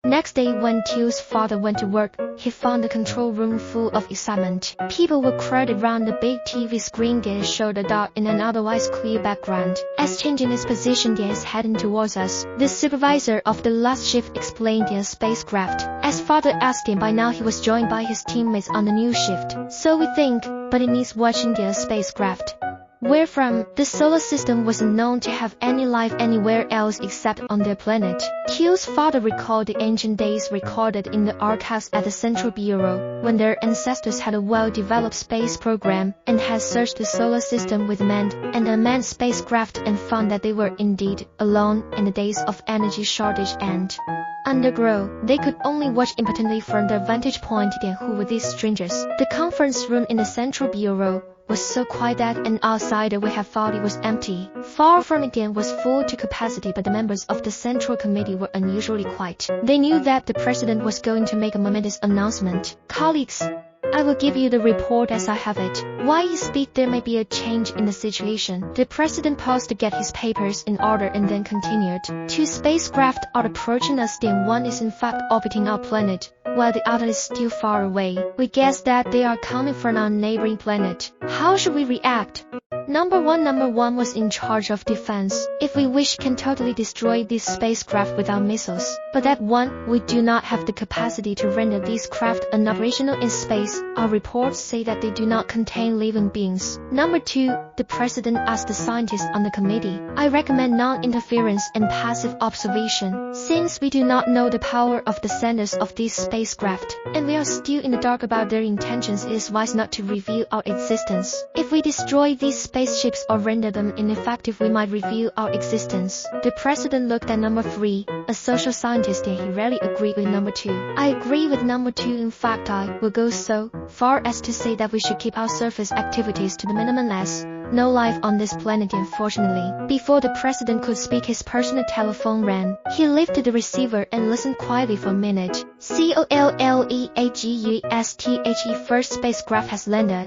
Next day, when Teal's father went to work, he found the control room full of excitement. People were crowded around the big TV screen that showed a dot in an otherwise clear background. As changing its position, it is heading towards us. The supervisor of the last shift explained the spacecraft. As father asked him, by now he was joined by his teammates on the new shift. So we think, but it needs watching the spacecraft. Where from? The solar system wasn't known to have any life anywhere else except on their planet. Teal's father recalled the ancient days recorded in the archives at the Central Bureau, when their ancestors had a well-developed space program and had searched the solar system with manned and unmanned spacecraft and found that they were indeed alone in the days of energy shortage and underground. They could only watch impotently from their vantage point. Then who were these strangers? The conference room in the Central Bureau was so quiet that an outsider would have thought it was empty. Far from it, then was full to capacity, but the members of the Central Committee were unusually quiet. They knew that the president was going to make a momentous announcement. Colleagues, I will give you the report as I have it. While you speak, there may be a change in the situation. The president paused to get his papers in order and then continued. 2 spacecraft are approaching us, then one is in fact orbiting our planet, while the other is still far away. We guess that they are coming from our neighboring planet. How should we react? Number one was in charge of defense. If we wish, can totally destroy this spacecraft without missiles. But that one, we do not have the capacity to render these craft unoperational in space. Our reports say that they do not contain living beings. Number 2, the president asked the scientists on the committee. I recommend non-interference and passive observation. Since we do not know the power of the senders of these spacecraft, and we are still in the dark about their intentions, it is wise not to reveal our existence. If we destroy these spaceships or render them ineffective, we might reveal our existence. The president looked at number 3, a social scientist, and he rarely agreed with number 2. I agree with number 2. In fact, I will go so far as to say that we should keep our surface activities to the minimum, as no life on this planet, unfortunately. Before the president could speak, his personal telephone rang. He lifted the receiver and listened quietly for a minute. COLLEAGUSTHE, first spacecraft has landed.